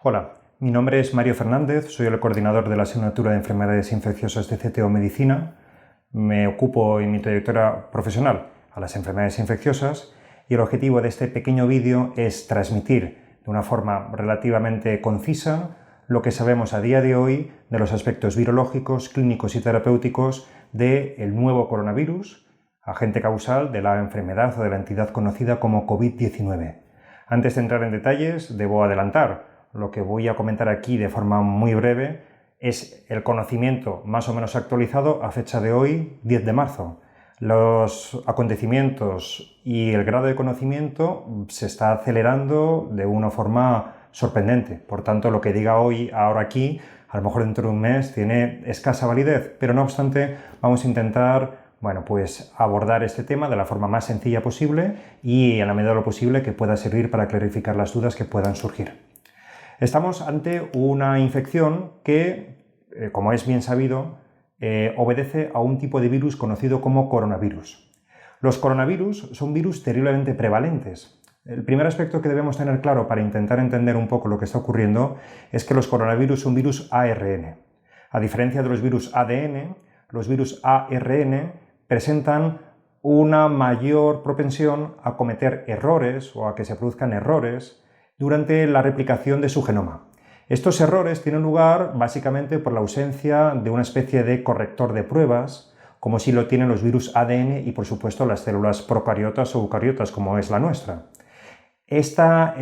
Hola, mi nombre es Mario Fernández, soy el coordinador de la asignatura de Enfermedades Infecciosas de CTO Medicina. Me ocupo en mi trayectoria profesional a las enfermedades infecciosas y el objetivo de este pequeño vídeo es transmitir de una forma relativamente concisa lo que sabemos a día de hoy de los aspectos virológicos, clínicos y terapéuticos del nuevo coronavirus, agente causal de la enfermedad o de la entidad conocida como COVID-19. Antes de entrar en detalles, debo adelantar lo que voy a comentar aquí de forma muy breve es el conocimiento más o menos actualizado a fecha de hoy, 10 de marzo. Los acontecimientos y el grado de conocimiento se está acelerando de una forma sorprendente. Por tanto, lo que diga hoy, ahora aquí, a lo mejor dentro de un mes tiene escasa validez, pero no obstante vamos a intentar abordar este tema de la forma más sencilla posible y en la medida de lo posible que pueda servir para clarificar las dudas que puedan surgir. Estamos ante una infección que, como es bien sabido, obedece a un tipo de virus conocido como coronavirus. Los coronavirus son virus terriblemente prevalentes. El primer aspecto que debemos tener claro para intentar entender un poco lo que está ocurriendo es que los coronavirus son virus ARN. A diferencia de los virus ADN, los virus ARN presentan una mayor propensión a cometer errores o a que se produzcan errores durante la replicación de su genoma. Estos errores tienen lugar básicamente por la ausencia de una especie de corrector de pruebas, como si lo tienen los virus ADN y por supuesto las células procariotas o eucariotas como es la nuestra. Esta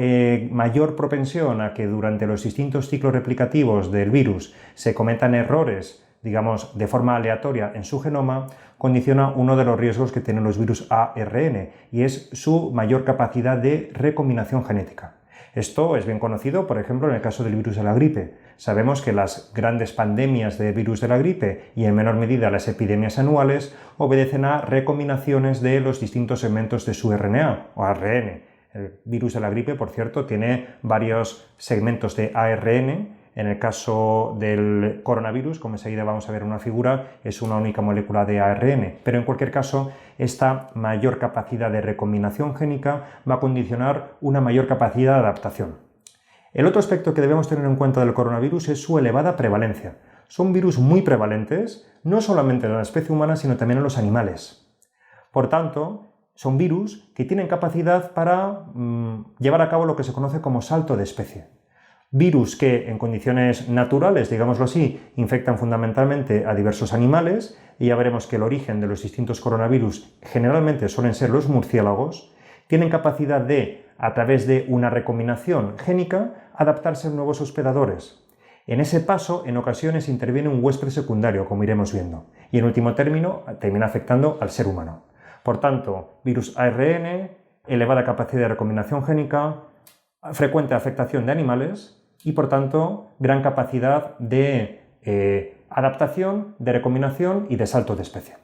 mayor propensión a que durante los distintos ciclos replicativos del virus se cometan errores, digamos, de forma aleatoria en su genoma, condiciona uno de los riesgos que tienen los virus ARN y es su mayor capacidad de recombinación genética. Esto es bien conocido, por ejemplo, en el caso del virus de la gripe. Sabemos que las grandes pandemias de virus de la gripe y en menor medida las epidemias anuales obedecen a recombinaciones de los distintos segmentos de su RNA o ARN. El virus de la gripe, por cierto, tiene varios segmentos de ARN. En el caso del coronavirus, como enseguida vamos a ver en una figura, es una única molécula de ARN. Pero en cualquier caso, esta mayor capacidad de recombinación génica va a condicionar una mayor capacidad de adaptación. El otro aspecto que debemos tener en cuenta del coronavirus es su elevada prevalencia. Son virus muy prevalentes, no solamente en la especie humana, sino también en los animales. Por tanto, son virus que tienen capacidad para llevar a cabo lo que se conoce como salto de especie. Virus que en condiciones naturales, digámoslo así, infectan fundamentalmente a diversos animales, y ya veremos que el origen de los distintos coronavirus generalmente suelen ser los murciélagos, tienen capacidad de, a través de una recombinación génica, adaptarse a nuevos hospedadores. En ese paso, en ocasiones interviene un huésped secundario, como iremos viendo, y en último término termina afectando al ser humano. Por tanto, virus ARN, elevada capacidad de recombinación génica, frecuente afectación de animales y, por tanto, gran capacidad de adaptación, de recombinación y de salto de especie.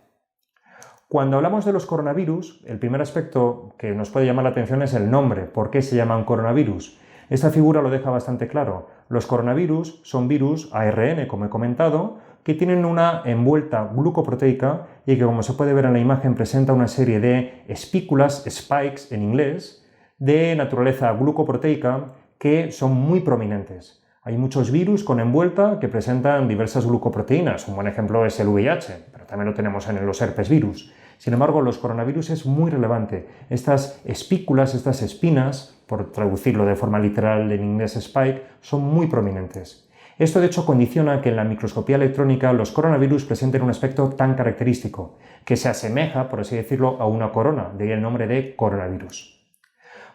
Cuando hablamos de los coronavirus, el primer aspecto que nos puede llamar la atención es el nombre. ¿Por qué se llaman coronavirus? Esta figura lo deja bastante claro. Los coronavirus son virus ARN, como he comentado, que tienen una envuelta glucoproteica y que, como se puede ver en la imagen, presenta una serie de espículas, spikes en inglés, de naturaleza glucoproteica que son muy prominentes. Hay muchos virus con envuelta que presentan diversas glucoproteínas. Un buen ejemplo es el VIH, pero también lo tenemos en los herpes virus. Sin embargo, los coronavirus es muy relevante. Estas espículas, estas espinas, por traducirlo de forma literal en inglés spike, son muy prominentes. Esto de hecho condiciona que en la microscopía electrónica los coronavirus presenten un aspecto tan característico, que se asemeja, por así decirlo, a una corona, de ahí el nombre de coronavirus.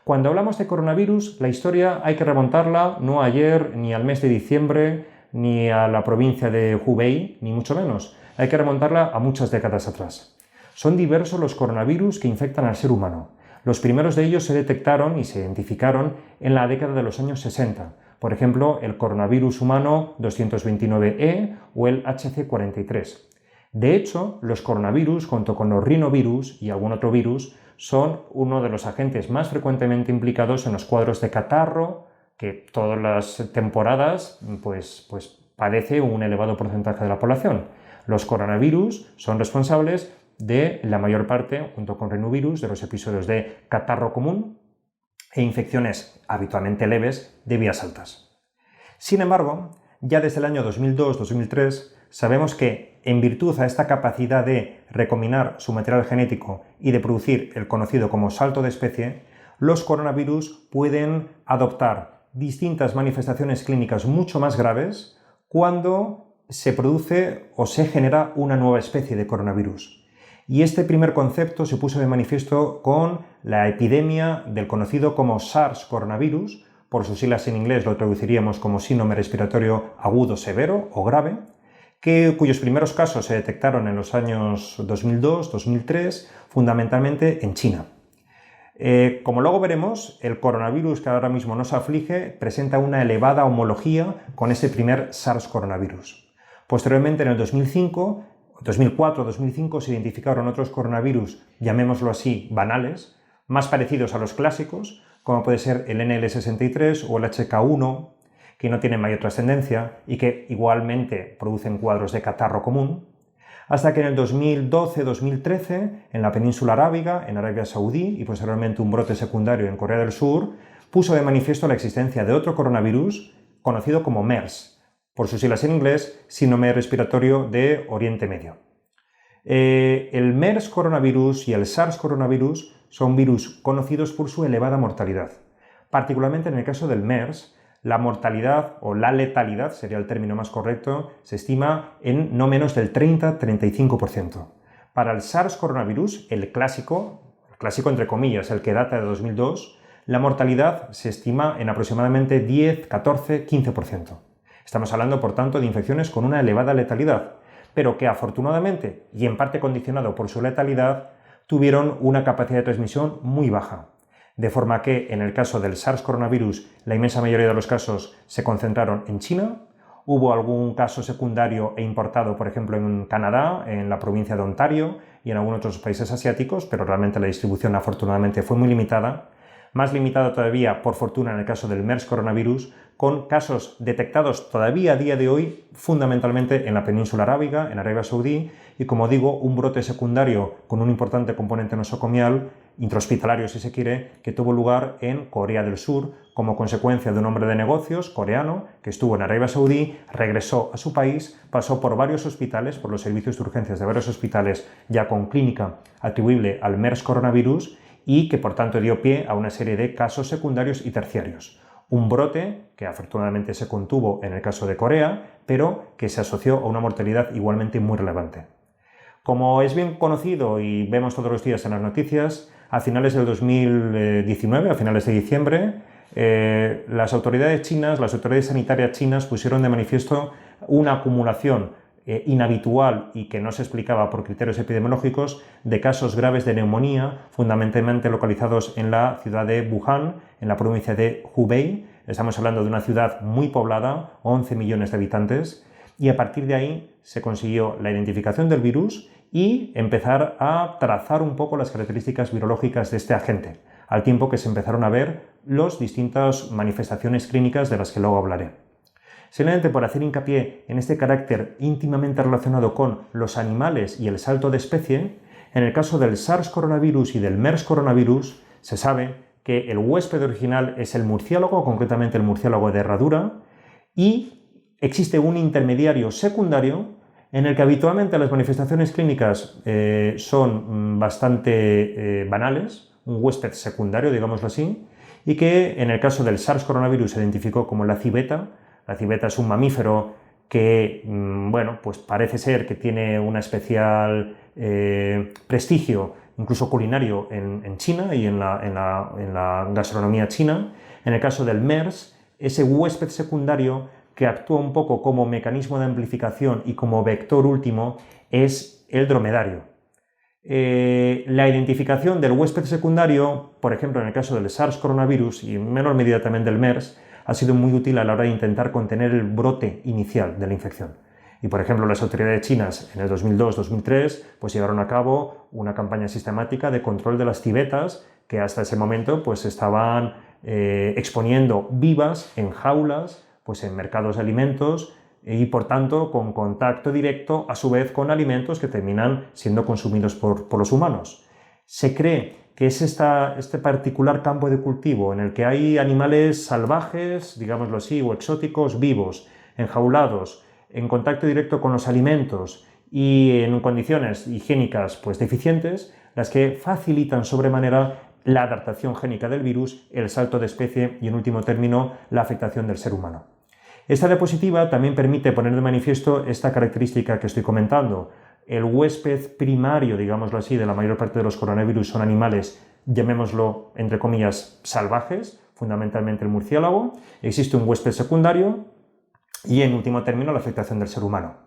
Cuando hablamos de coronavirus, la historia hay que remontarla no ayer, ni al mes de diciembre, ni a la provincia de Hubei, ni mucho menos. Hay que remontarla a muchas décadas atrás. Son diversos los coronavirus que infectan al ser humano. Los primeros de ellos se detectaron y se identificaron en la década de los años 60. Por ejemplo, el coronavirus humano 229E o el HC43. De hecho, los coronavirus, junto con los rinovirus y algún otro virus, son uno de los agentes más frecuentemente implicados en los cuadros de catarro, que todas las temporadas padece un elevado porcentaje de la población. Los coronavirus son responsables de la mayor parte, junto con rinovirus, de los episodios de catarro común e infecciones habitualmente leves de vías altas. Sin embargo, ya desde el año 2002-2003 sabemos que, en virtud a esta capacidad de recombinar su material genético y de producir el conocido como salto de especie, los coronavirus pueden adoptar distintas manifestaciones clínicas mucho más graves cuando se produce o se genera una nueva especie de coronavirus. Y este primer concepto se puso de manifiesto con la epidemia del conocido como SARS coronavirus, por sus siglas en inglés lo traduciríamos como síndrome respiratorio agudo severo o grave, cuyos primeros casos se detectaron en los años 2002-2003, fundamentalmente en China. Como luego veremos, el coronavirus que ahora mismo nos aflige presenta una elevada homología con ese primer SARS coronavirus. Posteriormente, en el 2004-2005, se identificaron otros coronavirus, llamémoslo así, banales, más parecidos a los clásicos, como puede ser el NL63 o el HK1, que no tienen mayor trascendencia y que igualmente producen cuadros de catarro común, hasta que en el 2012-2013, en la península arábiga, en Arabia Saudí y posteriormente un brote secundario en Corea del Sur, puso de manifiesto la existencia de otro coronavirus conocido como MERS, por sus siglas en inglés, síndrome respiratorio de Oriente Medio. El MERS coronavirus y el SARS coronavirus son virus conocidos por su elevada mortalidad. Particularmente en el caso del MERS, la mortalidad o la letalidad, sería el término más correcto, se estima en no menos del 30-35%. Para el SARS coronavirus, el clásico entre comillas, el que data de 2002, la mortalidad se estima en aproximadamente 10, 14, 15%. Estamos hablando, por tanto, de infecciones con una elevada letalidad, pero que afortunadamente, y en parte condicionado por su letalidad, tuvieron una capacidad de transmisión muy baja. De forma que, en el caso del SARS coronavirus, la inmensa mayoría de los casos se concentraron en China. Hubo algún caso secundario e importado, por ejemplo, en Canadá, en la provincia de Ontario y en algunos otros países asiáticos, pero realmente la distribución afortunadamente fue muy limitada. Más limitada todavía, por fortuna, en el caso del MERS coronavirus, con casos detectados todavía a día de hoy fundamentalmente en la península arábiga, en Arabia Saudí, y como digo, un brote secundario con un importante componente nosocomial, intrahospitalario si se quiere, que tuvo lugar en Corea del Sur como consecuencia de un hombre de negocios coreano que estuvo en Arabia Saudí, regresó a su país, pasó por varios hospitales, por los servicios de urgencias de varios hospitales ya con clínica atribuible al MERS coronavirus y que por tanto dio pie a una serie de casos secundarios y terciarios. Un brote que afortunadamente se contuvo en el caso de Corea, pero que se asoció a una mortalidad igualmente muy relevante. Como es bien conocido y vemos todos los días en las noticias, a finales del 2019, a finales de diciembre, las autoridades sanitarias chinas pusieron de manifiesto una acumulación inhabitual y que no se explicaba por criterios epidemiológicos de casos graves de neumonía, fundamentalmente localizados en la ciudad de Wuhan, en la provincia de Hubei. Estamos hablando de una ciudad muy poblada, 11 millones de habitantes, y a partir de ahí se consiguió la identificación del virus y empezar a trazar un poco las características virológicas de este agente, al tiempo que se empezaron a ver las distintas manifestaciones clínicas de las que luego hablaré. Simplemente por hacer hincapié en este carácter íntimamente relacionado con los animales y el salto de especie, en el caso del SARS coronavirus y del MERS coronavirus, se sabe que el huésped original es el murciélago, concretamente el murciélago de herradura, y existe un intermediario secundario en el que habitualmente las manifestaciones clínicas son bastante banales, un huésped secundario, digámoslo así, y que en el caso del SARS coronavirus se identificó como la civeta. La civeta es un mamífero que, pues parece ser que tiene un especial prestigio, incluso culinario, en China y en la gastronomía china. En el caso del MERS, ese huésped secundario que actúa un poco como mecanismo de amplificación y como vector último es el dromedario. La identificación del huésped secundario, por ejemplo, en el caso del SARS coronavirus y en menor medida también del MERS, ha sido muy útil a la hora de intentar contener el brote inicial de la infección. Y, por ejemplo, las autoridades chinas en el 2002-2003 pues llevaron a cabo una campaña sistemática de control de las civetas que hasta ese momento pues estaban exponiendo vivas en jaulas, pues en mercados de alimentos y, por tanto, con contacto directo a su vez con alimentos que terminan siendo consumidos por los humanos. Se cree que es este particular campo de cultivo en el que hay animales salvajes, digámoslo así, o exóticos vivos, enjaulados, en contacto directo con los alimentos y en condiciones higiénicas pues deficientes, las que facilitan sobremanera la adaptación génica del virus, el salto de especie y, en último término, la afectación del ser humano. Esta diapositiva también permite poner de manifiesto esta característica que estoy comentando. El huésped primario, digámoslo así, de la mayor parte de los coronavirus son animales, llamémoslo entre comillas, salvajes, fundamentalmente el murciélago. Existe un huésped secundario y, en último término, la afectación del ser humano.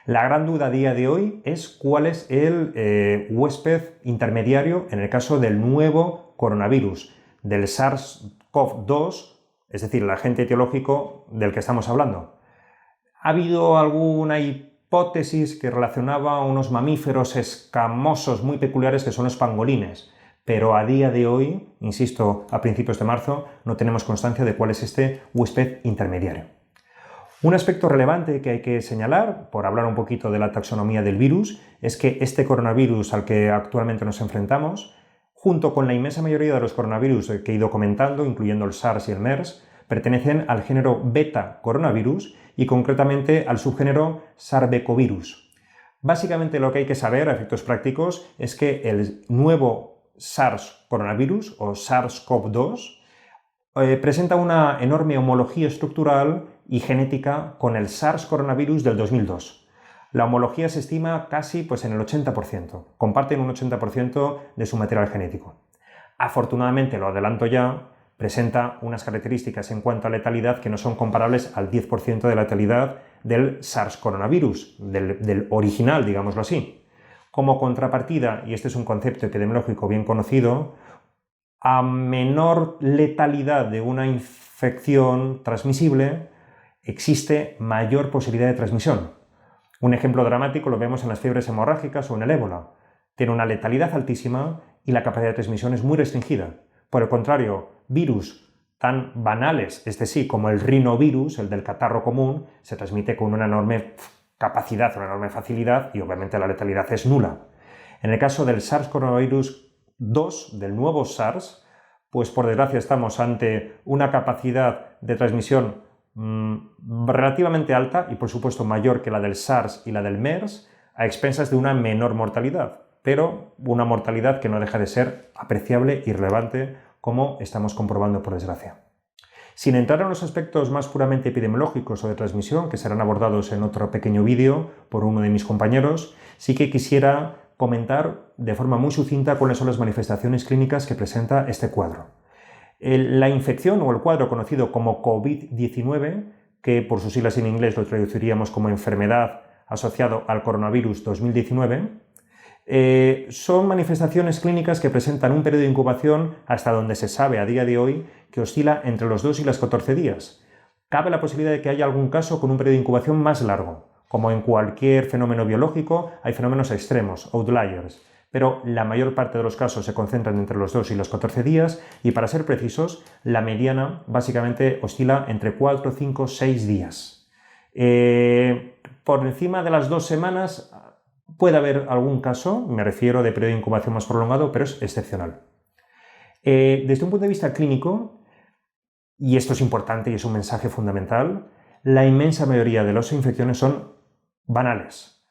La gran duda a día de hoy es cuál es el huésped intermediario en el caso del nuevo coronavirus, del SARS-CoV-2, es decir, el agente etiológico del que estamos hablando. ¿Ha habido alguna hipótesis que relacionaba a unos mamíferos escamosos muy peculiares que son los pangolines? Pero a día de hoy, insisto, a principios de marzo, no tenemos constancia de cuál es este huésped intermediario. Un aspecto relevante que hay que señalar, por hablar un poquito de la taxonomía del virus, es que este coronavirus al que actualmente nos enfrentamos, junto con la inmensa mayoría de los coronavirus que he ido comentando, incluyendo el SARS y el MERS, pertenecen al género beta coronavirus y concretamente al subgénero sarbecovirus. Básicamente lo que hay que saber a efectos prácticos es que el nuevo SARS coronavirus o SARS-CoV-2 presenta una enorme homología estructural y genética con el SARS coronavirus del 2002. La homología se estima casi en el 80%, comparten un 80% de su material genético. Afortunadamente, lo adelanto ya, presenta unas características en cuanto a letalidad que no son comparables al 10% de letalidad del SARS coronavirus, del original, digámoslo así. Como contrapartida, y este es un concepto epidemiológico bien conocido, a menor letalidad de una infección transmisible, existe mayor posibilidad de transmisión. Un ejemplo dramático lo vemos en las fiebres hemorrágicas o en el ébola. Tiene una letalidad altísima y la capacidad de transmisión es muy restringida. Por el contrario, virus tan banales, como el rinovirus, el del catarro común, se transmite con una enorme capacidad, una enorme facilidad y obviamente la letalidad es nula. En el caso del SARS coronavirus 2, del nuevo SARS, pues por desgracia estamos ante una capacidad de transmisión relativamente alta y por supuesto mayor que la del SARS y la del MERS, a expensas de una menor mortalidad, pero una mortalidad que no deja de ser apreciable y relevante, como estamos comprobando por desgracia. Sin entrar en los aspectos más puramente epidemiológicos o de transmisión, que serán abordados en otro pequeño vídeo por uno de mis compañeros, sí que quisiera comentar de forma muy sucinta cuáles son las manifestaciones clínicas que presenta este cuadro. La infección o el cuadro conocido como COVID-19, que por sus siglas en inglés lo traduciríamos como enfermedad asociado al coronavirus 2019, son manifestaciones clínicas que presentan un periodo de incubación hasta donde se sabe a día de hoy que oscila entre los 2 y los 14 días. Cabe la posibilidad de que haya algún caso con un periodo de incubación más largo. Como en cualquier fenómeno biológico, hay fenómenos extremos, outliers, pero la mayor parte de los casos se concentran entre los 2 y los 14 días y, para ser precisos, la mediana básicamente oscila entre 4, 5, 6 días. Por encima de las 2 semanas puede haber algún caso, me refiero de periodo de incubación más prolongado, pero es excepcional. Desde un punto de vista clínico, y esto es importante y es un mensaje fundamental, la inmensa mayoría de las infecciones son banales.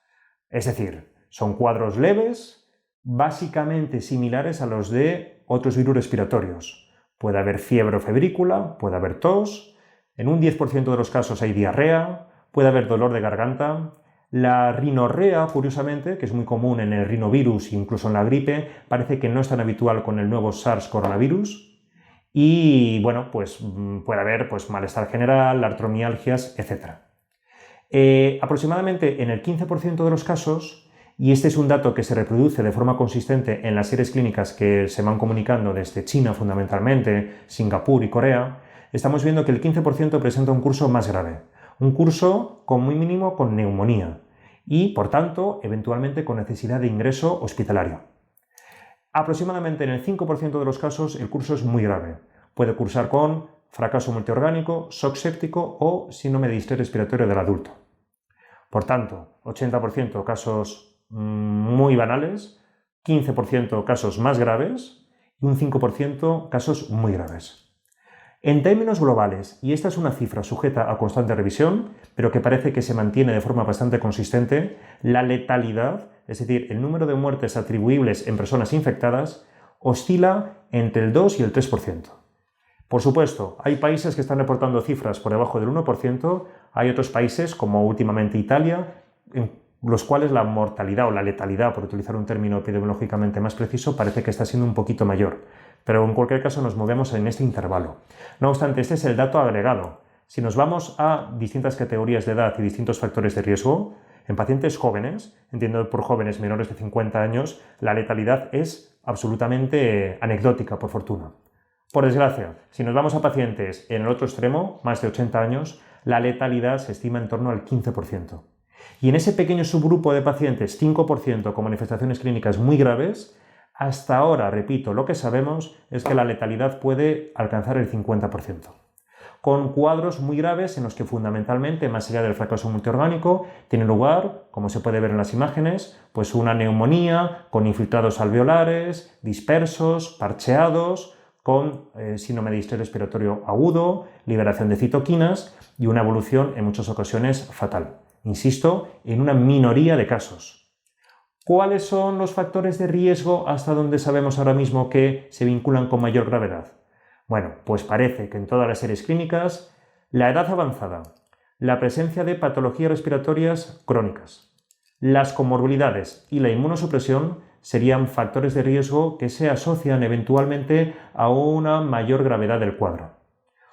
Es decir, son cuadros leves, básicamente similares a los de otros virus respiratorios. Puede haber fiebre o febrícula, puede haber tos, en un 10% de los casos hay diarrea, puede haber dolor de garganta. La rinorrea, curiosamente, que es muy común en el rinovirus e incluso en la gripe, parece que no es tan habitual con el nuevo SARS coronavirus. Y bueno, pues puede haber malestar general, artromialgias, etc. Aproximadamente en el 15% de los casos, y este es un dato que se reproduce de forma consistente en las series clínicas que se van comunicando desde China fundamentalmente, Singapur y Corea, estamos viendo que el 15% presenta un curso más grave, un curso con muy mínimo con neumonía y, por tanto, eventualmente con necesidad de ingreso hospitalario. Aproximadamente en el 5% de los casos el curso es muy grave. Puede cursar con fracaso multiorgánico, shock séptico o síndrome de distrés respiratorio del adulto. Por tanto, 80% casos muy banales, 15% casos más graves y un 5% casos muy graves. En términos globales, y esta es una cifra sujeta a constante revisión, pero que parece que se mantiene de forma bastante consistente, la letalidad, es decir, el número de muertes atribuibles en personas infectadas, oscila entre el 2 y el 3%. Por supuesto, hay países que están reportando cifras por debajo del 1%, hay otros países, como últimamente Italia, en los cuales la mortalidad o la letalidad, por utilizar un término epidemiológicamente más preciso, parece que está siendo un poquito mayor. Pero en cualquier caso nos movemos en este intervalo. No obstante, este es el dato agregado. Si nos vamos a distintas categorías de edad y distintos factores de riesgo, en pacientes jóvenes, entiendo por jóvenes menores de 50 años, la letalidad es absolutamente anecdótica, por fortuna. Por desgracia, si nos vamos a pacientes en el otro extremo, más de 80 años, la letalidad se estima en torno al 15%. Y en ese pequeño subgrupo de pacientes, 5% con manifestaciones clínicas muy graves, hasta ahora, repito, lo que sabemos es que la letalidad puede alcanzar el 50%. Con cuadros muy graves en los que fundamentalmente, más allá del fracaso multiorgánico, tiene lugar, como se puede ver en las imágenes, pues una neumonía con infiltrados alveolares, dispersos, parcheados, con síndrome de distrés respiratorio agudo, liberación de citoquinas y una evolución en muchas ocasiones fatal. Insisto, en una minoría de casos. ¿Cuáles son los factores de riesgo hasta donde sabemos ahora mismo que se vinculan con mayor gravedad? Bueno, pues parece que en todas las series clínicas, la edad avanzada, la presencia de patologías respiratorias crónicas, las comorbilidades y la inmunosupresión serían factores de riesgo que se asocian eventualmente a una mayor gravedad del cuadro.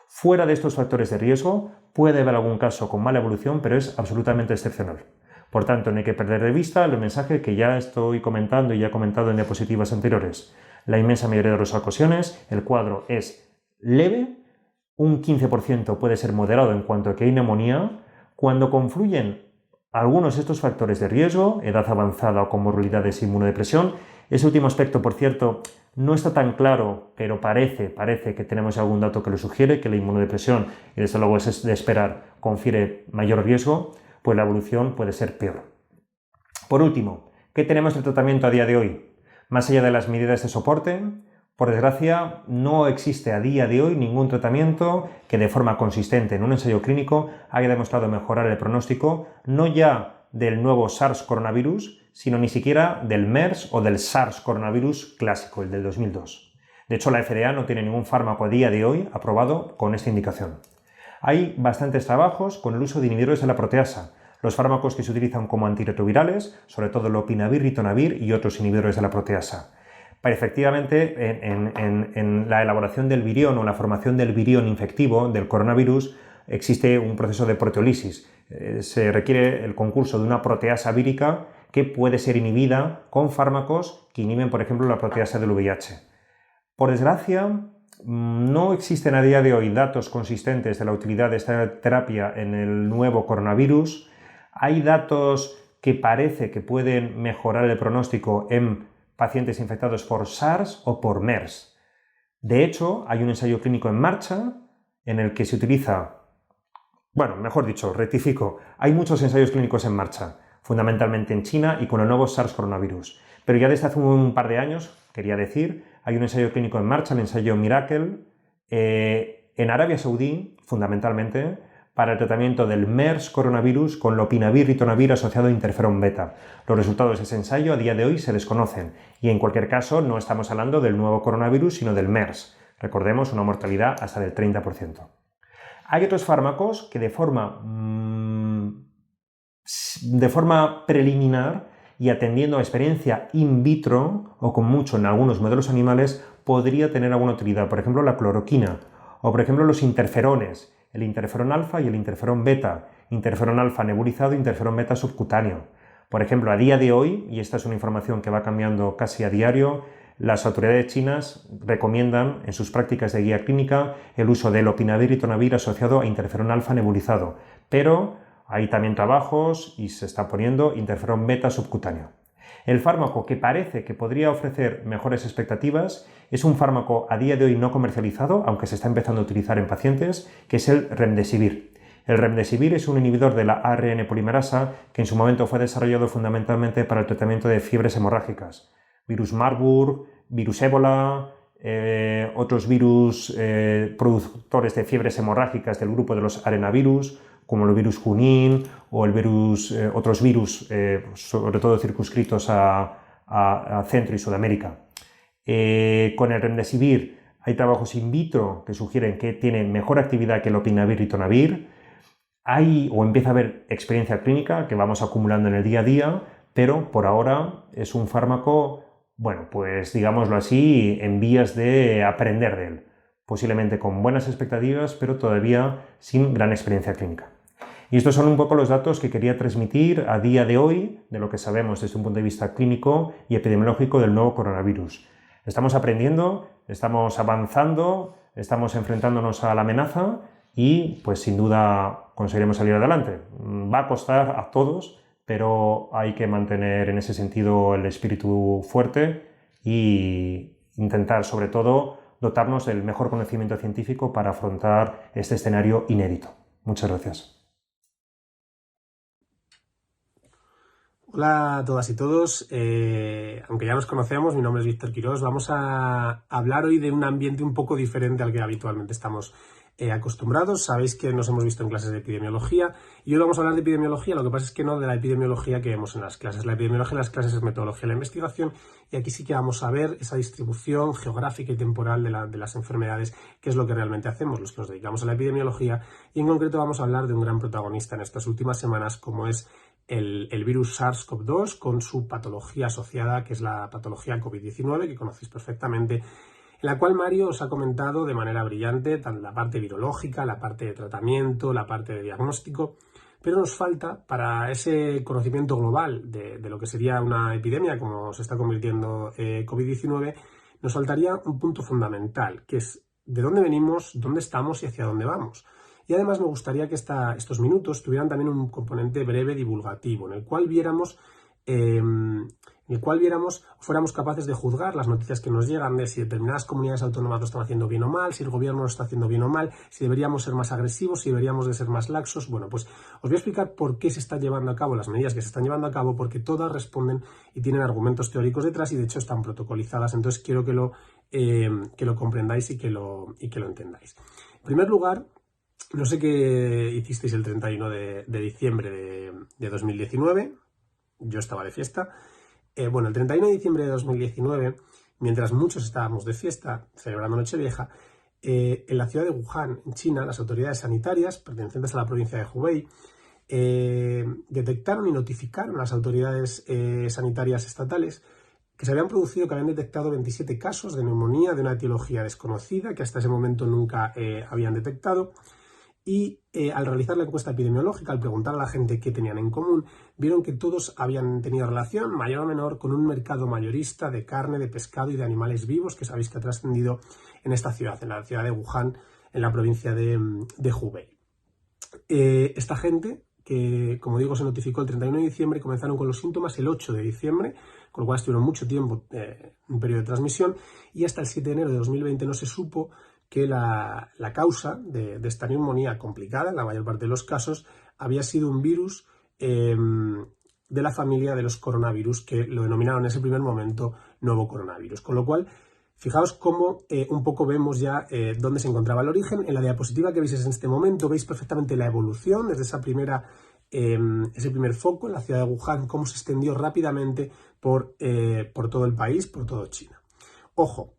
Fuera de estos factores de riesgo, puede haber algún caso con mala evolución, pero es absolutamente excepcional. Por tanto, no hay que perder de vista el mensaje que ya estoy comentando y ya he comentado en diapositivas anteriores. La inmensa mayoría de las ocasiones, el cuadro es leve, un 15% puede ser moderado en cuanto a que hay neumonía. Cuando confluyen algunos de estos factores de riesgo, edad avanzada o comorbilidades e inmunodepresión, ese último aspecto, por cierto, no está tan claro, pero parece que tenemos algún dato que lo sugiere, que la inmunodepresión, y desde luego es de esperar, confiere mayor riesgo, pues la evolución puede ser peor. Por último, ¿qué tenemos de tratamiento a día de hoy? Más allá de las medidas de soporte, por desgracia, no existe a día de hoy ningún tratamiento que de forma consistente en un ensayo clínico haya demostrado mejorar el pronóstico, no ya del nuevo SARS coronavirus, sino ni siquiera del MERS o del SARS coronavirus clásico, el del 2002. De hecho, la FDA no tiene ningún fármaco a día de hoy aprobado con esta indicación. Hay bastantes trabajos con el uso de inhibidores de la proteasa, los fármacos que se utilizan como antirretrovirales, sobre todo lopinavir, ritonavir y otros inhibidores de la proteasa. Pero efectivamente, en la elaboración del virión o la formación del virión infectivo del coronavirus existe un proceso de proteólisis. Se requiere el concurso de una proteasa vírica que puede ser inhibida con fármacos que inhiben, por ejemplo, la proteasa del VIH. Por desgracia, no existen a día de hoy datos consistentes de la utilidad de esta terapia en el nuevo coronavirus. Hay datos que parece que pueden mejorar el pronóstico en pacientes infectados por SARS o por MERS. De hecho, hay un ensayo clínico en marcha en el que se utiliza, rectifico, hay muchos ensayos clínicos en marcha, fundamentalmente en China y con el nuevo SARS coronavirus. Pero ya desde hace un par de años, quería decir, hay un ensayo clínico en marcha, el ensayo Miracle, en Arabia Saudí, fundamentalmente, para el tratamiento del MERS coronavirus con lopinavir, ritonavir asociado a interferón beta. Los resultados de ese ensayo a día de hoy se desconocen y en cualquier caso no estamos hablando del nuevo coronavirus, sino del MERS. Recordemos, una mortalidad hasta del 30%. Hay otros fármacos que de forma preliminar y atendiendo a experiencia in vitro o con mucho en algunos modelos animales podría tener alguna utilidad. Por ejemplo, la cloroquina o por ejemplo los interferones, el interferón alfa y el interferón beta, interferón alfa nebulizado e interferón beta subcutáneo. Por ejemplo, a día de hoy, y esta es una información que va cambiando casi a diario, las autoridades chinas recomiendan en sus prácticas de guía clínica el uso de lopinavir y ritonavir asociado a interferón alfa nebulizado, pero hay también trabajos y se está poniendo interferón beta subcutáneo. El fármaco que parece que podría ofrecer mejores expectativas es un fármaco a día de hoy no comercializado, aunque se está empezando a utilizar en pacientes, que es el remdesivir. El remdesivir es un inhibidor de la ARN polimerasa que en su momento fue desarrollado fundamentalmente para el tratamiento de fiebres hemorrágicas. virus Marburg, virus ébola, otros virus productores de fiebres hemorrágicas del grupo de los arenavirus, como el virus Junín o otros virus, sobre todo circunscritos a Centro y Sudamérica. Con el remdesivir hay trabajos in vitro que sugieren que tiene mejor actividad que el lopinavir y ritonavir. Empieza a haber experiencia clínica que vamos acumulando en el día a día, pero por ahora es un fármaco, bueno, pues digámoslo así, en vías de aprender de él. Posiblemente con buenas expectativas, pero todavía sin gran experiencia clínica. Y estos son un poco los datos que quería transmitir a día de hoy de lo que sabemos desde un punto de vista clínico y epidemiológico del nuevo coronavirus. Estamos aprendiendo, estamos avanzando, estamos enfrentándonos a la amenaza y pues sin duda conseguiremos salir adelante. Va a costar a todos, pero hay que mantener en ese sentido el espíritu fuerte e intentar sobre todo dotarnos del mejor conocimiento científico para afrontar este escenario inédito. Muchas gracias. Hola a todas y todos, aunque ya nos conocemos, mi nombre es Víctor Quirós. Vamos a hablar hoy de un ambiente un poco diferente al que habitualmente estamos acostumbrados. Sabéis que nos hemos visto en clases de epidemiología y hoy vamos a hablar de epidemiología, lo que pasa es que no de la epidemiología que vemos en las clases. La epidemiología en las clases es metodología de la investigación y aquí sí que vamos a ver esa distribución geográfica y temporal de las enfermedades, que es lo que realmente hacemos los que nos dedicamos a la epidemiología, y en concreto vamos a hablar de un gran protagonista en estas últimas semanas como es el virus SARS-CoV-2 con su patología asociada, que es la patología COVID-19, que conocéis perfectamente, en la cual Mario os ha comentado de manera brillante tanto la parte virológica, la parte de tratamiento, la parte de diagnóstico, pero nos falta para ese conocimiento global de lo que sería una epidemia como se está convirtiendo COVID-19, nos faltaría un punto fundamental, que es de dónde venimos, dónde estamos y hacia dónde vamos. Y además me gustaría que estos minutos tuvieran también un componente breve divulgativo, en el cual fuéramos capaces de juzgar las noticias que nos llegan, de si determinadas comunidades autónomas lo están haciendo bien o mal, si el gobierno lo está haciendo bien o mal, si deberíamos ser más agresivos, si deberíamos de ser más laxos. Bueno, pues os voy a explicar por qué se están llevando a cabo las medidas que se están llevando a cabo, porque todas responden y tienen argumentos teóricos detrás y de hecho están protocolizadas. Entonces quiero que lo comprendáis y que lo entendáis. En primer lugar, no sé qué hicisteis el 31 de diciembre de 2019, yo estaba de fiesta. Bueno, el 31 de diciembre de 2019, mientras muchos estábamos de fiesta, celebrando Nochevieja, en la ciudad de Wuhan, en China, las autoridades sanitarias pertenecientes a la provincia de Hubei detectaron y notificaron a las autoridades sanitarias estatales que se habían detectado 27 casos de neumonía de una etiología desconocida que hasta ese momento nunca habían detectado. Y al realizar la encuesta epidemiológica, al preguntar a la gente qué tenían en común, vieron que todos habían tenido relación, mayor o menor, con un mercado mayorista de carne, de pescado y de animales vivos que sabéis que ha trascendido en esta ciudad, en la ciudad de Wuhan, en la provincia de Hubei. Esta gente, que como digo se notificó el 31 de diciembre, comenzaron con los síntomas el 8 de diciembre, con lo cual estuvieron mucho tiempo en un periodo de transmisión, y hasta el 7 de enero de 2020 no se supo que la causa de esta neumonía complicada, en la mayor parte de los casos, había sido un virus de la familia de los coronavirus, que lo denominaron en ese primer momento nuevo coronavirus. Con lo cual, fijaos cómo un poco vemos ya dónde se encontraba el origen. En la diapositiva que veis en este momento veis perfectamente la evolución desde ese primer foco en la ciudad de Wuhan, cómo se extendió rápidamente por todo el país, por todo China. Ojo,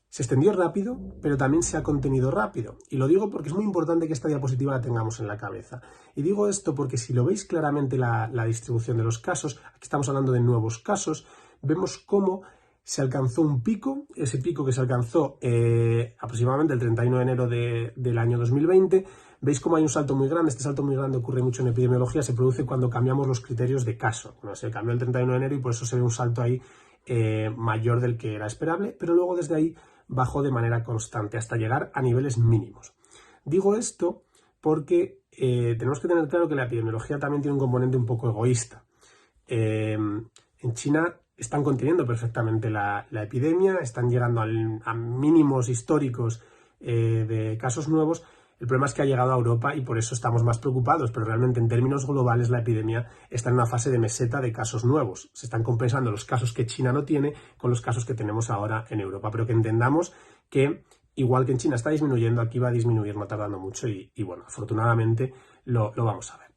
se extendió rápido, pero también se ha contenido rápido. Y lo digo porque es muy importante que esta diapositiva la tengamos en la cabeza. Y digo esto porque si lo veis claramente la distribución de los casos, aquí estamos hablando de nuevos casos, vemos cómo se alcanzó un pico, ese pico que se alcanzó aproximadamente el 31 de enero del año 2020. Veis cómo hay un salto muy grande. Este salto muy grande ocurre mucho en epidemiología, se produce cuando cambiamos los criterios de caso. Bueno, se cambió el 31 de enero y por eso se ve un salto ahí mayor del que era esperable, pero luego desde ahí bajó de manera constante hasta llegar a niveles mínimos. Digo esto porque tenemos que tener claro que la epidemiología también tiene un componente un poco egoísta. En China están conteniendo perfectamente la epidemia, están llegando a mínimos históricos de casos nuevos. El problema es que ha llegado a Europa y por eso estamos más preocupados, pero realmente en términos globales la epidemia está en una fase de meseta de casos nuevos. Se están compensando los casos que China no tiene con los casos que tenemos ahora en Europa, pero que entendamos que igual que en China está disminuyendo, aquí va a disminuir no tardando mucho y bueno, afortunadamente lo vamos a ver.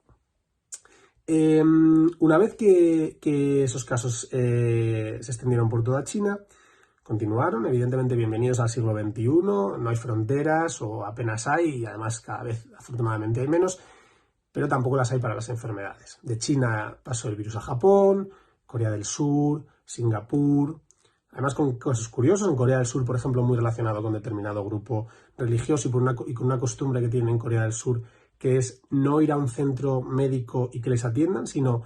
Una vez que esos casos se extendieron por toda China, continuaron, evidentemente bienvenidos al siglo XXI, no hay fronteras o apenas hay y además cada vez afortunadamente hay menos, pero tampoco las hay para las enfermedades. De China pasó el virus a Japón, Corea del Sur, Singapur, además con cosas curiosas, en Corea del Sur, por ejemplo, muy relacionado con determinado grupo religioso y con una costumbre que tienen en Corea del Sur, que es no ir a un centro médico y que les atiendan, sino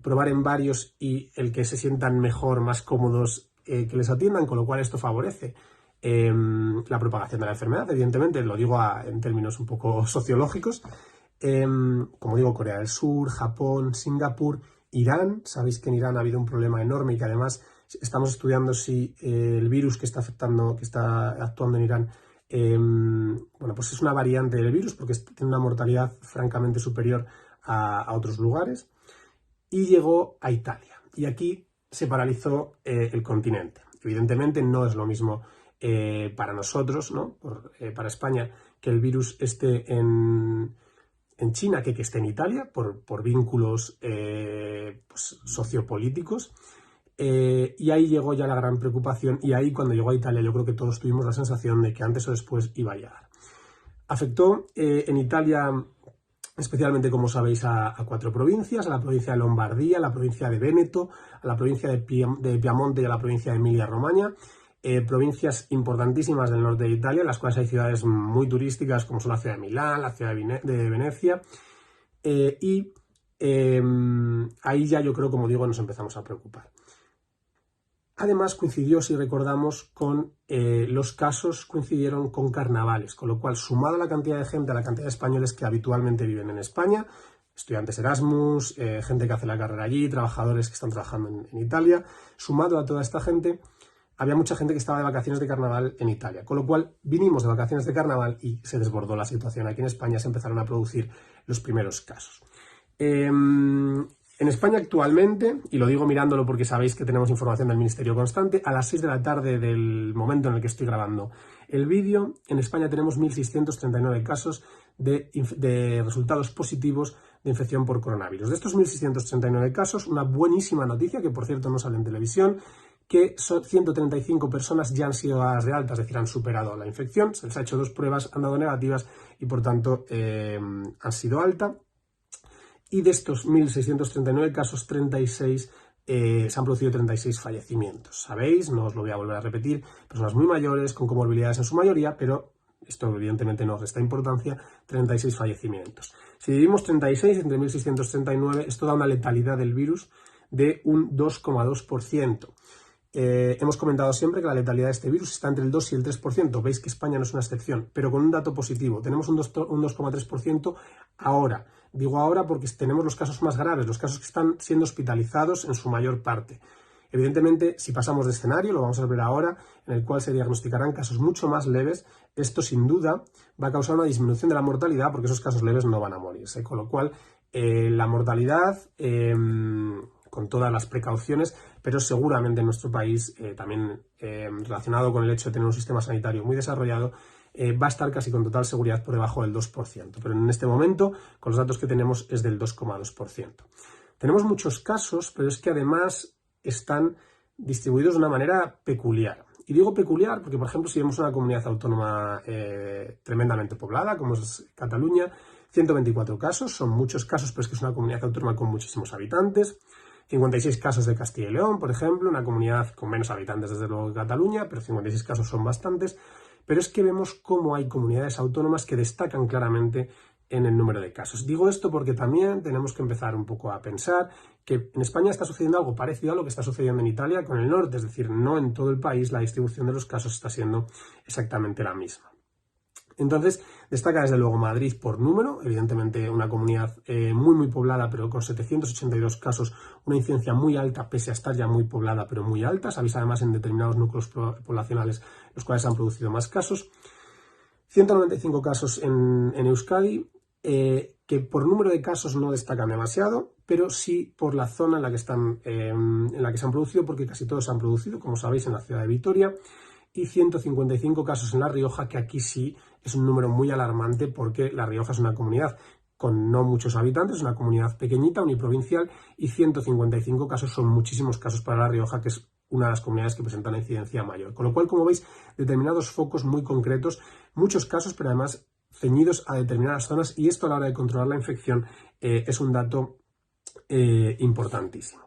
probar en varios y el que se sientan mejor, más cómodos, que les atiendan, con lo cual esto favorece la propagación de la enfermedad, evidentemente, lo digo en términos un poco sociológicos. Como digo, Corea del Sur, Japón, Singapur, Irán. Sabéis que en Irán ha habido un problema enorme y que además estamos estudiando si el virus que está actuando en Irán, bueno, pues es una variante del virus porque tiene una mortalidad francamente superior a otros lugares. Y llegó a Italia. Y aquí se paralizó el continente. Evidentemente no es lo mismo para nosotros, ¿no? Para España, que el virus esté en China que esté en Italia por vínculos pues, sociopolíticos. Y ahí llegó ya la gran preocupación y ahí cuando llegó a Italia yo creo que todos tuvimos la sensación de que antes o después iba a llegar. Afectó en Italia especialmente, como sabéis, a 4 provincias, a la provincia de Lombardía, a la provincia de Véneto, a la provincia de Piamonte y a la provincia de Emilia-Romagna, provincias importantísimas del norte de Italia, en las cuales hay ciudades muy turísticas como son la ciudad de Milán, la ciudad de Venecia, y ahí ya yo creo, como digo, nos empezamos a preocupar. Además coincidió, si recordamos, con los casos coincidieron con carnavales, con lo cual, sumado a la cantidad de gente, a la cantidad de españoles que habitualmente viven en España, estudiantes Erasmus, gente que hace la carrera allí, trabajadores que están trabajando en Italia, sumado a toda esta gente, había mucha gente que estaba de vacaciones de carnaval en Italia, con lo cual vinimos de vacaciones de carnaval y se desbordó la situación. Aquí en España se empezaron a producir los primeros casos. En España actualmente, y lo digo mirándolo porque sabéis que tenemos información del Ministerio constante, a las 6 de la tarde del momento en el que estoy grabando el vídeo, en España tenemos 1.639 casos de resultados positivos de infección por coronavirus. De estos 1.639 casos, una buenísima noticia, que por cierto no sale en televisión, que son 135 personas ya han sido dadas de alta, es decir, han superado la infección, se les ha hecho 2 pruebas, han dado negativas y por tanto han sido alta. Y de estos 1.639 casos, 36 se han producido 36 fallecimientos. Sabéis, no os lo voy a volver a repetir, personas muy mayores, con comorbilidades en su mayoría, pero esto evidentemente no resta importancia, 36 fallecimientos. Si dividimos 36 entre 1.639, esto da una letalidad del virus de un 2,2%. Hemos comentado siempre que la letalidad de este virus está entre el 2 y el 3%. Veis que España no es una excepción, pero con un dato positivo. Tenemos un 2,3% ahora. Digo ahora porque tenemos los casos más graves, los casos que están siendo hospitalizados en su mayor parte. Evidentemente, si pasamos de escenario, lo vamos a ver ahora, en el cual se diagnosticarán casos mucho más leves, esto sin duda va a causar una disminución de la mortalidad porque esos casos leves no van a morirse. Con lo cual, la mortalidad, con todas las precauciones, pero seguramente en nuestro país, también relacionado con el hecho de tener un sistema sanitario muy desarrollado, va a estar casi con total seguridad por debajo del 2%, pero en este momento, con los datos que tenemos, es del 2,2%. Tenemos muchos casos, pero es que además están distribuidos de una manera peculiar. Y digo peculiar porque, por ejemplo, si vemos una comunidad autónoma tremendamente poblada, como es Cataluña, 124 casos, son muchos casos, pero es que es una comunidad autónoma con muchísimos habitantes. 56 casos de Castilla y León, por ejemplo, una comunidad con menos habitantes desde luego que Cataluña, pero 56 casos son bastantes. Pero es que vemos cómo hay comunidades autónomas que destacan claramente en el número de casos. Digo esto porque también tenemos que empezar un poco a pensar que en España está sucediendo algo parecido a lo que está sucediendo en Italia con el norte, es decir, no en todo el país la distribución de los casos está siendo exactamente la misma. Entonces, destaca desde luego Madrid por número, evidentemente una comunidad muy poblada, pero con 782 casos, una incidencia muy alta, pese a estar ya muy poblada, pero muy alta. Sabéis además en determinados núcleos poblacionales los cuales se han producido más casos. 195 casos en Euskadi, que por número de casos no destacan demasiado, pero sí por la zona en la que se han producido, porque casi todos se han producido, como sabéis, en la ciudad de Vitoria, y 155 casos en La Rioja, que aquí sí es un número muy alarmante porque La Rioja es una comunidad con no muchos habitantes, una comunidad pequeñita, uniprovincial, y 155 casos son muchísimos casos para La Rioja, que es una de las comunidades que presentan la incidencia mayor. Con lo cual, como veis, determinados focos muy concretos, muchos casos, pero además ceñidos a determinadas zonas, y esto a la hora de controlar la infección es un dato importantísimo.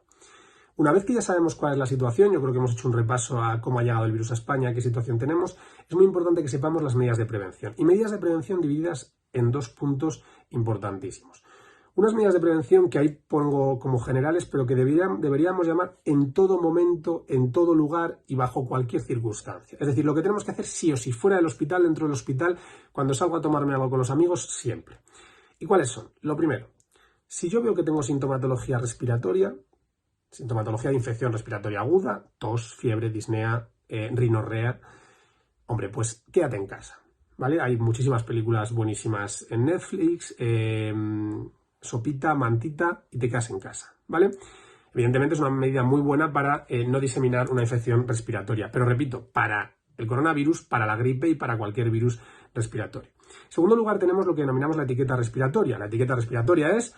Una vez que ya sabemos cuál es la situación, yo creo que hemos hecho un repaso a cómo ha llegado el virus a España, qué situación tenemos, es muy importante que sepamos las medidas de prevención. Y medidas de prevención divididas en dos puntos importantísimos. Unas medidas de prevención que ahí pongo como generales, pero que deberíamos llamar en todo momento, en todo lugar y bajo cualquier circunstancia. Es decir, lo que tenemos que hacer sí o sí, fuera del hospital, dentro del hospital, cuando salgo a tomarme algo con los amigos, siempre. ¿Y cuáles son? Lo primero, si yo veo que tengo sintomatología respiratoria, sintomatología de infección respiratoria aguda, tos, fiebre, disnea, rinorrea, hombre, pues quédate en casa, ¿vale? Hay muchísimas películas buenísimas en Netflix, sopita, mantita y te quedas en casa, ¿vale? Evidentemente es una medida muy buena para no diseminar una infección respiratoria, pero repito, para el coronavirus, para la gripe y para cualquier virus respiratorio. En segundo lugar tenemos lo que denominamos la etiqueta respiratoria. La etiqueta respiratoria es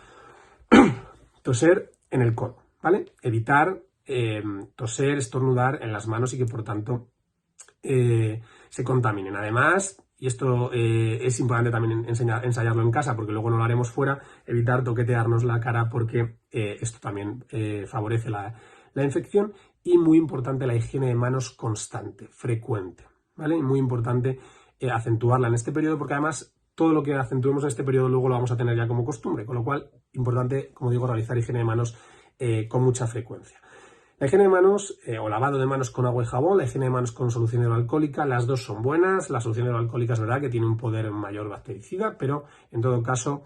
toser en el codo, ¿vale? Evitar toser, estornudar en las manos y que por tanto se contaminen. Además, y esto es importante también ensayarlo en casa porque luego no lo haremos fuera, evitar toquetearnos la cara porque esto también favorece la infección, y muy importante la higiene de manos constante, frecuente, ¿vale? Y muy importante acentuarla en este periodo porque además todo lo que acentuemos en este periodo luego lo vamos a tener ya como costumbre, con lo cual importante, como digo, realizar higiene de manos con mucha frecuencia. La higiene de manos o lavado de manos con agua y jabón, la higiene de manos con solución hidroalcohólica, las dos son buenas. La solución hidroalcohólica es verdad que tiene un poder mayor bactericida, pero en todo caso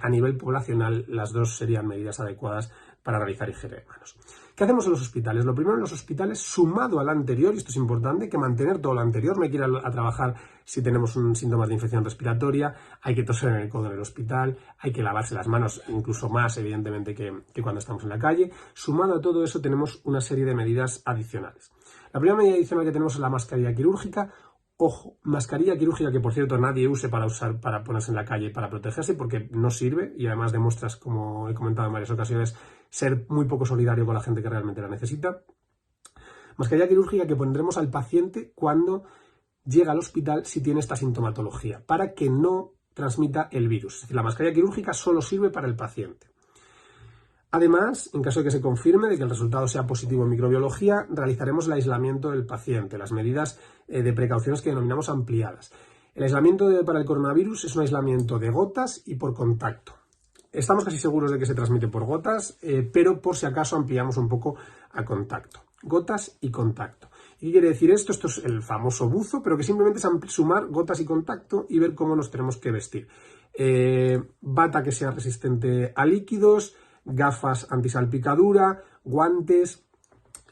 a nivel poblacional las dos serían medidas adecuadas para realizar higiene de manos. ¿Qué hacemos en los hospitales? Lo primero en los hospitales, sumado al anterior, y esto es importante, que mantener todo lo anterior, no hay que ir a trabajar si tenemos síntomas de infección respiratoria, hay que toser en el codo en el hospital, hay que lavarse las manos, incluso más evidentemente que cuando estamos en la calle. Sumado a todo eso tenemos una serie de medidas adicionales. La primera medida adicional que tenemos es la mascarilla quirúrgica. Ojo, mascarilla quirúrgica que por cierto nadie use para ponerse en la calle para protegerse porque no sirve y además demuestras, como he comentado en varias ocasiones, ser muy poco solidario con la gente que realmente la necesita. Mascarilla quirúrgica que pondremos al paciente cuando llega al hospital si tiene esta sintomatología para que no transmita el virus. Es decir, la mascarilla quirúrgica solo sirve para el paciente. Además, en caso de que se confirme de que el resultado sea positivo en microbiología, realizaremos el aislamiento del paciente, las medidas de precauciones que denominamos ampliadas. El aislamiento para el coronavirus es un aislamiento de gotas y por contacto. Estamos casi seguros de que se transmite por gotas, pero por si acaso ampliamos un poco a contacto. Gotas y contacto. ¿Y qué quiere decir esto? Esto es el famoso buzo, pero que simplemente es sumar gotas y contacto y ver cómo nos tenemos que vestir. Bata que sea resistente a líquidos, gafas antisalpicadura, guantes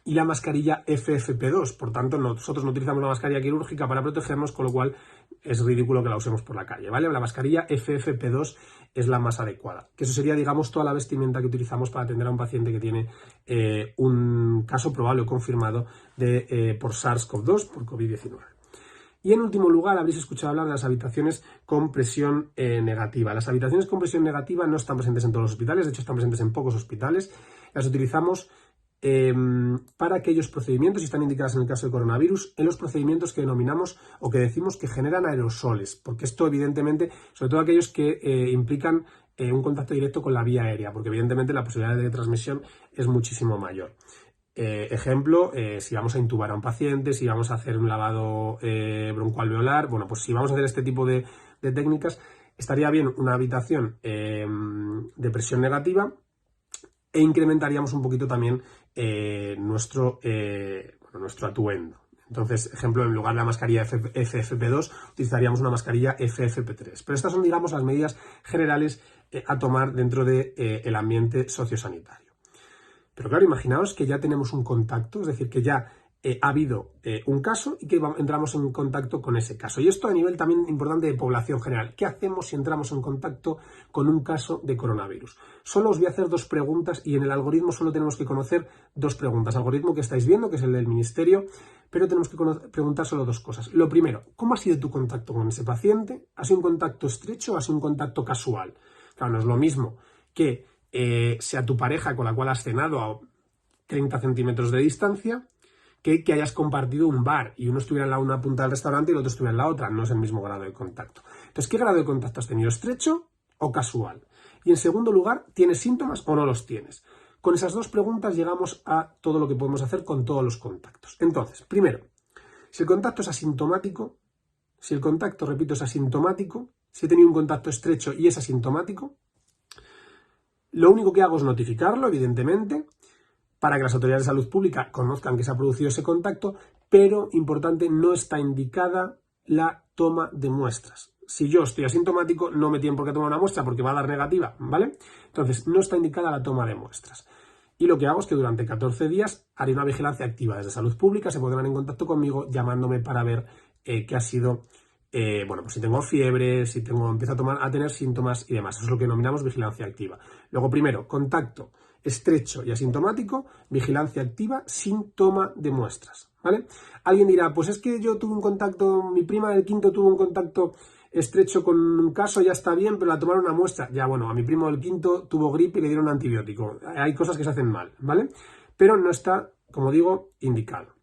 y la mascarilla FFP2. Por tanto, nosotros no utilizamos la mascarilla quirúrgica para protegernos, con lo cual es ridículo que la usemos por la calle, ¿vale? La mascarilla FFP2 es la más adecuada. Que eso sería, digamos, toda la vestimenta que utilizamos para atender a un paciente que tiene un caso probable o confirmado por SARS-CoV-2, por COVID-19. Y en último lugar, habréis escuchado hablar de las habitaciones con presión negativa. Las habitaciones con presión negativa no están presentes en todos los hospitales, de hecho están presentes en pocos hospitales. Las utilizamos para aquellos procedimientos, y están indicadas en el caso del coronavirus, en los procedimientos que denominamos o que decimos que generan aerosoles, porque esto evidentemente, sobre todo aquellos que implican un contacto directo con la vía aérea, porque evidentemente la posibilidad de transmisión es muchísimo mayor. Ejemplo, si vamos a intubar a un paciente, si vamos a hacer un lavado broncoalveolar, bueno, pues si vamos a hacer este tipo de técnicas, estaría bien una habitación de presión negativa e incrementaríamos un poquito también nuestro atuendo. Entonces, ejemplo, en lugar de la mascarilla FFP2, utilizaríamos una mascarilla FFP3. Pero estas son, digamos, las medidas generales a tomar dentro del ambiente sociosanitario. Pero claro, imaginaos que ya tenemos un contacto, es decir, que ya ha habido un caso y que entramos en contacto con ese caso. Y esto a nivel también importante de población general. ¿Qué hacemos si entramos en contacto con un caso de coronavirus? Solo os voy a hacer 2 preguntas y en el algoritmo solo tenemos que conocer 2 preguntas. El algoritmo que estáis viendo, que es el del ministerio, pero tenemos que preguntar solo 2 cosas. Lo primero, ¿cómo ha sido tu contacto con ese paciente? ¿Ha sido un contacto estrecho o ha sido un contacto casual? Claro, no es lo mismo que sea tu pareja con la cual has cenado a 30 centímetros de distancia, que hayas compartido un bar y uno estuviera en una punta del restaurante y el otro estuviera en la otra. No es el mismo grado de contacto. Entonces, ¿qué grado de contacto has tenido? ¿Estrecho o casual? Y en segundo lugar, ¿tienes síntomas o no los tienes? Con esas 2 preguntas llegamos a todo lo que podemos hacer con todos los contactos. Entonces, primero, si el contacto es asintomático, si el contacto, repito, es asintomático, si he tenido un contacto estrecho y es asintomático, lo único que hago es notificarlo, evidentemente, para que las autoridades de salud pública conozcan que se ha producido ese contacto, pero, importante, no está indicada la toma de muestras. Si yo estoy asintomático, no me tienen por qué tomar una muestra porque va a dar negativa, ¿vale? Entonces, no está indicada la toma de muestras. Y lo que hago es que durante 14 días haré una vigilancia activa desde salud pública, se pondrán en contacto conmigo llamándome para ver qué ha sido, pues si tengo fiebre, si empiezo a tener síntomas y demás. Eso es lo que denominamos vigilancia activa. Luego, primero, contacto estrecho y asintomático, vigilancia activa sin toma de muestras, ¿vale? Alguien dirá, pues es que yo tuve un contacto, mi prima del quinto tuvo un contacto estrecho con un caso, ya está bien, pero la tomaron una muestra. Ya, bueno, a mi primo del quinto tuvo gripe y le dieron un antibiótico. Hay cosas que se hacen mal, ¿vale? Pero no está, como digo, indicado.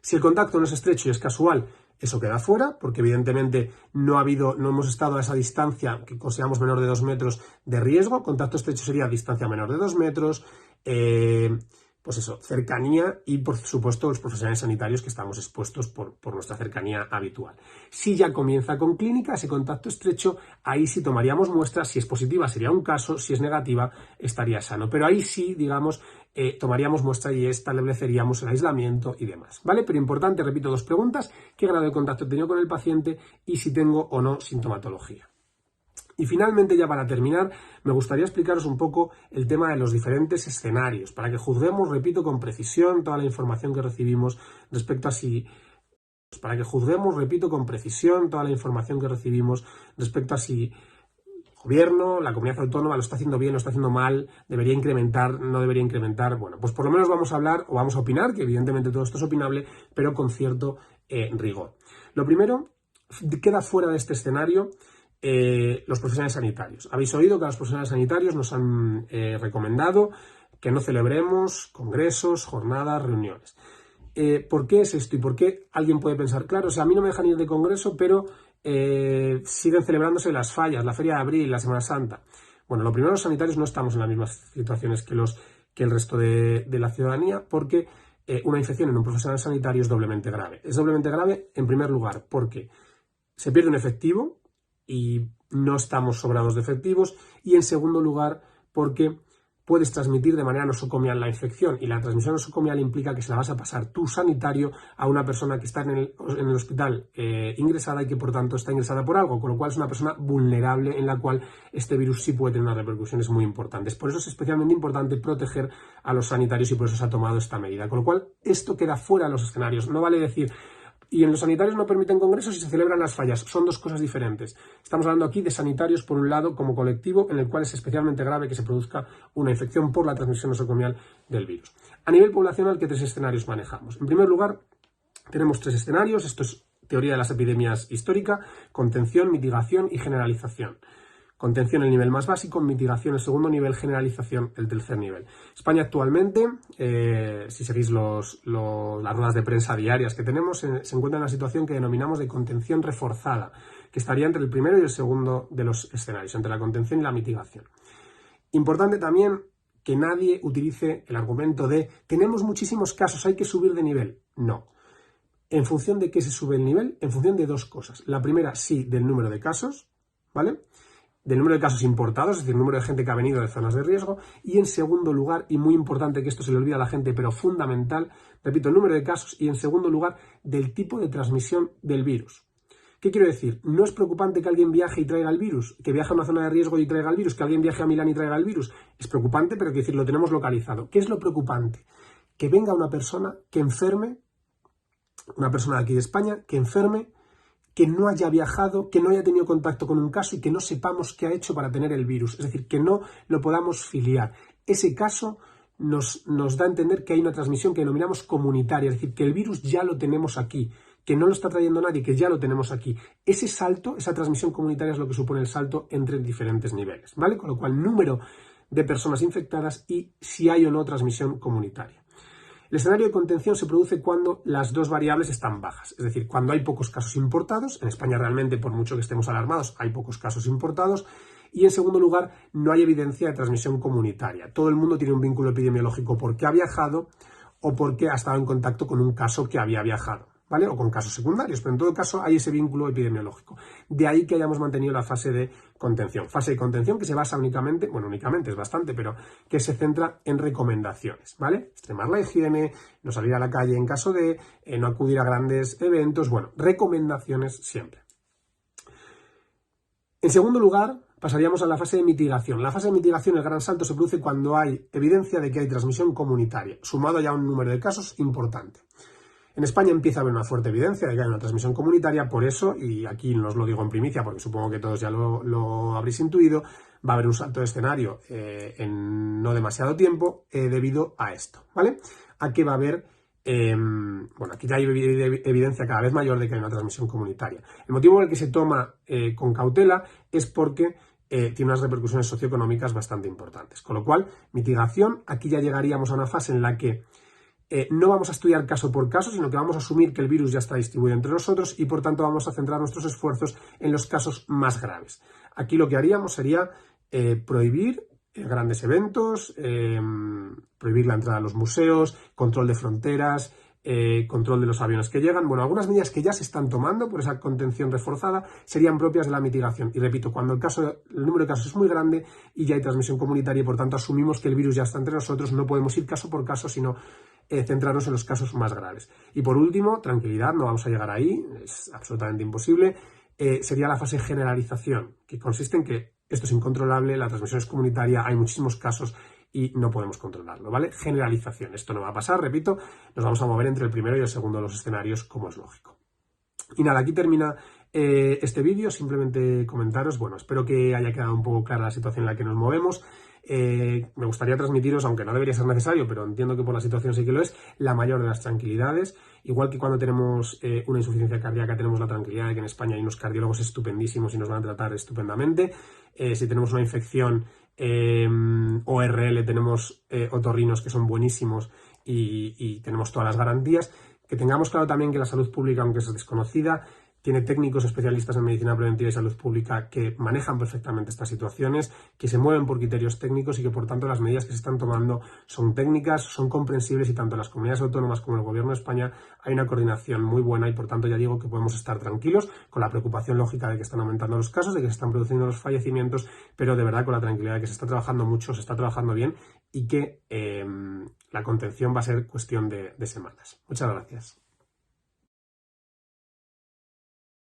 Si el contacto no es estrecho y es casual, eso queda fuera, porque evidentemente no hemos estado a esa distancia que consideramos menor de 2 metros de riesgo. Contacto estrecho sería distancia menor de 2 metros, pues eso, cercanía y, por supuesto, los profesionales sanitarios que estamos expuestos por nuestra cercanía habitual. Si ya comienza con clínica, ese contacto estrecho, ahí sí tomaríamos muestras. Si es positiva sería un caso, si es negativa estaría sano. Pero ahí sí, digamos, tomaríamos muestra y estableceríamos el aislamiento y demás, ¿vale? Pero importante, repito, 2 preguntas: ¿qué grado de contacto he tenido con el paciente y si tengo o no sintomatología? Y finalmente, ya para terminar, me gustaría explicaros un poco el tema de los diferentes escenarios, para que juzguemos, repito, con precisión toda la información que recibimos respecto a si... Para que juzguemos, repito, con precisión toda la información que recibimos respecto a si el gobierno, la comunidad autónoma lo está haciendo bien, lo está haciendo mal, debería incrementar, no debería incrementar. Bueno, pues por lo menos vamos a hablar o vamos a opinar, que evidentemente todo esto es opinable, pero con cierto rigor. Lo primero, queda fuera de este escenario los profesionales sanitarios. Habéis oído que los profesionales sanitarios nos han recomendado que no celebremos congresos, jornadas, reuniones. ¿Por qué es esto? ¿Y por qué alguien puede pensar, claro, o sea, a mí no me dejan ir de congreso, pero siguen celebrándose las fallas, la Feria de Abril, la Semana Santa? Bueno, lo primero, los sanitarios no estamos en las mismas situaciones que el resto de la ciudadanía, porque una infección en un profesional sanitario es doblemente grave. Es doblemente grave, en primer lugar, porque se pierde un efectivo y no estamos sobrados de efectivos, y en segundo lugar porque puedes transmitir de manera nosocomial la infección, y la transmisión nosocomial implica que se la vas a pasar tú, sanitario, a una persona que está en el hospital ingresada y que por tanto está ingresada por algo, con lo cual es una persona vulnerable en la cual este virus sí puede tener unas repercusiones muy importantes. Por eso es especialmente importante proteger a los sanitarios y por eso se ha tomado esta medida, con lo cual esto queda fuera de los escenarios. No vale decir, y en los sanitarios no permiten congresos y se celebran las fallas. Son 2 cosas diferentes. Estamos hablando aquí de sanitarios, por un lado, como colectivo, en el cual es especialmente grave que se produzca una infección por la transmisión nosocomial del virus. A nivel poblacional, ¿qué 3 escenarios manejamos? En primer lugar, tenemos 3 escenarios. Esto es teoría de las epidemias histórica: contención, mitigación y generalización. Contención el nivel más básico, mitigación el segundo nivel, generalización el tercer nivel. España actualmente, si seguís las ruedas de prensa diarias que tenemos, se encuentra en una situación que denominamos de contención reforzada, que estaría entre el primero y el segundo de los escenarios, entre la contención y la mitigación. Importante también que nadie utilice el argumento de tenemos muchísimos casos, hay que subir de nivel. No. ¿En función de qué se sube el nivel? En función de 2 cosas. La primera, sí, del número de casos, ¿vale? Del número de casos importados, es decir, el número de gente que ha venido de zonas de riesgo, y en segundo lugar, y muy importante, que esto se le olvida a la gente, pero fundamental, repito, el número de casos, y en segundo lugar, del tipo de transmisión del virus. ¿Qué quiero decir? No es preocupante que alguien viaje y traiga el virus, que viaje a una zona de riesgo y traiga el virus, que alguien viaje a Milán y traiga el virus. Es preocupante, pero quiero decir, lo tenemos localizado. ¿Qué es lo preocupante? Que venga una persona que enferme una persona de aquí de España que enferme, que no haya viajado, que no haya tenido contacto con un caso y que no sepamos qué ha hecho para tener el virus, es decir, que no lo podamos filiar. Ese caso nos da a entender que hay una transmisión que denominamos comunitaria, es decir, que el virus ya lo tenemos aquí, que no lo está trayendo nadie, que ya lo tenemos aquí. Ese salto, esa transmisión comunitaria es lo que supone el salto entre diferentes niveles, ¿vale? Con lo cual, número de personas infectadas y si hay o no transmisión comunitaria. El escenario de contención se produce cuando las dos variables están bajas, es decir, cuando hay pocos casos importados. En España realmente, por mucho que estemos alarmados, hay pocos casos importados. Y en segundo lugar, no hay evidencia de transmisión comunitaria. Todo el mundo tiene un vínculo epidemiológico porque ha viajado o porque ha estado en contacto con un caso que había viajado, ¿vale? O con casos secundarios, pero en todo caso hay ese vínculo epidemiológico. De ahí que hayamos mantenido la fase de contención. Fase de contención que se basa únicamente es bastante, pero que se centra en recomendaciones, ¿vale? Extremar la higiene, no salir a la calle en caso de, no acudir a grandes eventos, bueno, recomendaciones siempre. En segundo lugar, pasaríamos a la fase de mitigación. La fase de mitigación, el gran salto, se produce cuando hay evidencia de que hay transmisión comunitaria, sumado ya a un número de casos importante. En España empieza a haber una fuerte evidencia de que hay una transmisión comunitaria, por eso, y aquí no os lo digo en primicia porque supongo que todos ya lo habréis intuido, va a haber un salto de escenario en no demasiado tiempo debido a esto, ¿vale? A que va a haber, aquí ya hay evidencia cada vez mayor de que hay una transmisión comunitaria. El motivo por el que se toma con cautela es porque tiene unas repercusiones socioeconómicas bastante importantes. Con lo cual, mitigación, aquí ya llegaríamos a una fase en la que no vamos a estudiar caso por caso, sino que vamos a asumir que el virus ya está distribuido entre nosotros y por tanto vamos a centrar nuestros esfuerzos en los casos más graves. Aquí lo que haríamos sería prohibir grandes eventos, prohibir la entrada a los museos, control de fronteras, control de los aviones que llegan. Bueno, algunas medidas que ya se están tomando por esa contención reforzada serían propias de la mitigación. Y repito, cuando el número de casos es muy grande y ya hay transmisión comunitaria y por tanto asumimos que el virus ya está entre nosotros, no podemos ir caso por caso, sino centrarnos en los casos más graves. Y por último, tranquilidad, no vamos a llegar ahí, es absolutamente imposible, sería la fase de generalización, que consiste en que esto es incontrolable, la transmisión es comunitaria, hay muchísimos casos y no podemos controlarlo, ¿vale? Generalización, esto no va a pasar, repito, nos vamos a mover entre el primero y el segundo de los escenarios, como es lógico. Y nada, aquí termina este vídeo, simplemente comentaros, bueno, espero que haya quedado un poco clara la situación en la que nos movemos. Me gustaría transmitiros, aunque no debería ser necesario, pero entiendo que por la situación sí que lo es, la mayor de las tranquilidades. Igual que cuando tenemos una insuficiencia cardíaca tenemos la tranquilidad de que en España hay unos cardiólogos estupendísimos y nos van a tratar estupendamente. Si tenemos una infección ORL tenemos otorrinos que son buenísimos y tenemos todas las garantías. Que tengamos claro también que la salud pública, aunque es desconocida, tiene técnicos especialistas en medicina preventiva y salud pública que manejan perfectamente estas situaciones, que se mueven por criterios técnicos y que por tanto las medidas que se están tomando son técnicas, son comprensibles y tanto en las comunidades autónomas como en el Gobierno de España hay una coordinación muy buena y por tanto ya digo que podemos estar tranquilos con la preocupación lógica de que están aumentando los casos, de que se están produciendo los fallecimientos, pero de verdad con la tranquilidad de que se está trabajando mucho, se está trabajando bien y que la contención va a ser cuestión de semanas. Muchas gracias.